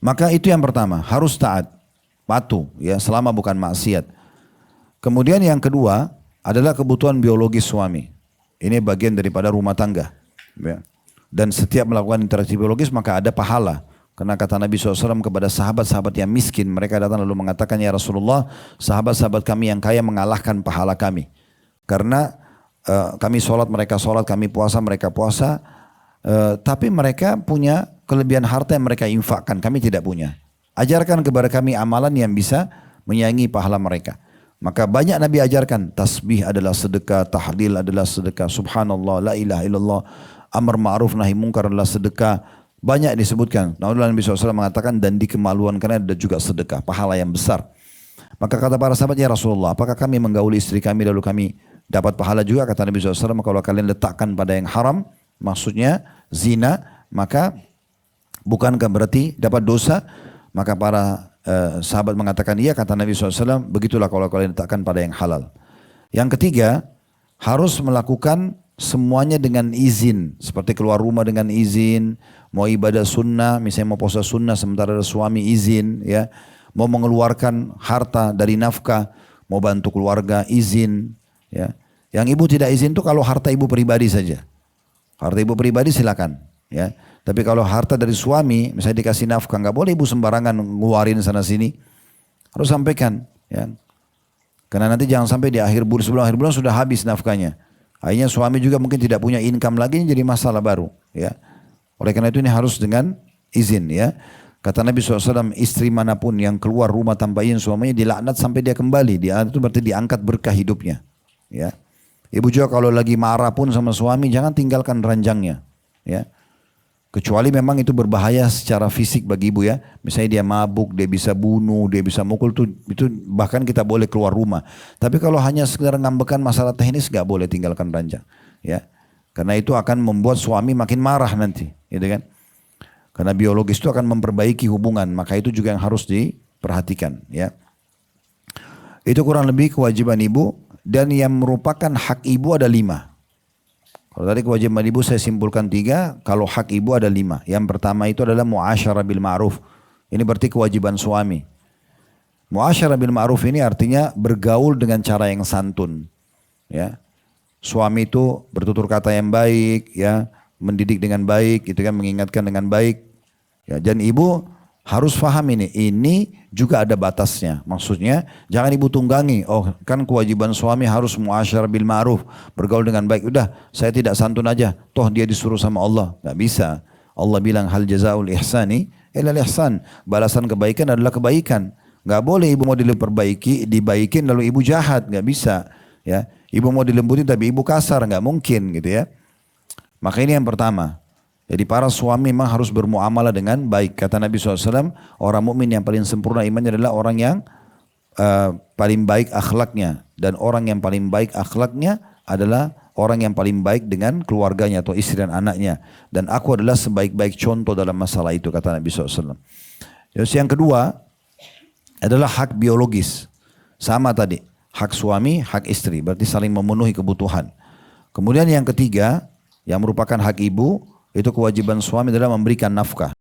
Maka itu yang pertama, harus taat, patuh ya selama bukan maksiat. Kemudian yang kedua adalah kebutuhan biologis suami. Ini bagian daripada rumah tangga. Ya. Dan setiap melakukan interaksi biologis maka ada pahala. Karena kata Nabi SAW kepada sahabat-sahabat yang miskin, mereka datang lalu mengatakan, ya Rasulullah, sahabat-sahabat kami yang kaya mengalahkan pahala kami. Karena kami sholat, mereka sholat, kami puasa, mereka puasa. Tapi mereka punya kelebihan harta yang mereka infakkan, kami tidak punya. Ajarkan kepada kami amalan yang bisa menyaingi pahala mereka. Maka banyak Nabi ajarkan, tasbih adalah sedekah, tahlil adalah sedekah, subhanallah, la ilaha illallah, amar ma'ruf nahi munkar adalah sedekah. Banyak disebutkan. Nabi SAW mengatakan, dan di kemaluan karena ada juga sedekah, pahala yang besar. Maka kata para sahabat, ya Rasulullah, apakah kami menggauli istri kami lalu kami dapat pahala juga? Kata Nabi SAW, kalau kalian letakkan pada yang haram, maksudnya zina, maka bukankah berarti dapat dosa? Maka para sahabat mengatakan iya. Kata Nabi SAW, begitulah kalau kalian letakkan pada yang halal. Yang ketiga, harus melakukan semuanya dengan izin. Seperti keluar rumah dengan izin, mau ibadah sunnah, misalnya mau puasa sunnah sementara ada suami, izin ya. Mau mengeluarkan harta dari nafkah, mau bantu keluarga, izin ya. Yang ibu tidak izin itu kalau harta ibu pribadi saja. Harta ibu pribadi silakan ya. Tapi kalau harta dari suami, misalnya dikasih nafkah, nggak boleh ibu sembarangan ngeluarin sana sini. Harus sampaikan ya. Karena nanti jangan sampai di akhir bulan, sebelum akhir bulan sudah habis nafkahnya. Akhirnya suami juga mungkin tidak punya income lagi, jadi masalah baru ya. Oleh karena itu ini harus dengan izin ya. Kata Nabi SAW, istri manapun yang keluar rumah tanpa izin suaminya dilaknat sampai dia kembali. Dilaknat itu berarti diangkat berkah hidupnya ya. Ibu juga kalau lagi marah pun sama suami, jangan tinggalkan ranjangnya ya. Kecuali memang itu berbahaya secara fisik bagi ibu ya. Misalnya dia mabuk, dia bisa bunuh, dia bisa mukul, itu bahkan kita boleh keluar rumah. Tapi kalau hanya sekedar ngambekan masalah teknis, gak boleh tinggalkan ranjang ya. Karena itu akan membuat suami makin marah nanti gitu kan. Karena biologis itu akan memperbaiki hubungan, maka itu juga yang harus diperhatikan ya. Itu kurang lebih kewajiban ibu, dan yang merupakan hak ibu ada 5. Kalau tadi kewajiban ibu saya simpulkan 3, kalau hak ibu ada 5. Yang pertama itu adalah muasyarah bil ma'ruf. Ini berarti kewajiban suami. Muasyarah bil ma'ruf ini artinya bergaul dengan cara yang santun. Ya. Suami itu bertutur kata yang baik, ya, mendidik dengan baik, gitu kan, mengingatkan dengan baik. Ya, dan ibu harus paham ini juga ada batasnya. Maksudnya jangan ibu tunggangi, oh kan kewajiban suami harus muasyarah bil ma'ruf, bergaul dengan baik. Udah saya tidak santun aja, toh dia disuruh sama Allah. Gak bisa. Allah bilang hal jazaul ihsani illal ihsan. Balasan kebaikan adalah kebaikan. Gak boleh ibu mau dibaikin lalu ibu jahat, gak bisa. Ya, ibu mau dilembutin tapi ibu kasar, gak mungkin gitu ya. Maka ini yang pertama. Jadi para suami memang harus bermuamalah dengan baik. Kata Nabi SAW, orang mukmin yang paling sempurna imannya adalah orang yang paling baik akhlaknya. Dan orang yang paling baik akhlaknya adalah orang yang paling baik dengan keluarganya atau istri dan anaknya. Dan aku adalah sebaik-baik contoh dalam masalah itu, kata Nabi SAW. Terus yang kedua adalah hak biologis. Sama tadi, hak suami, hak istri. Berarti saling memenuhi kebutuhan. Kemudian yang ketiga, yang merupakan hak ibu, itu kewajiban suami adalah memberikan nafkah.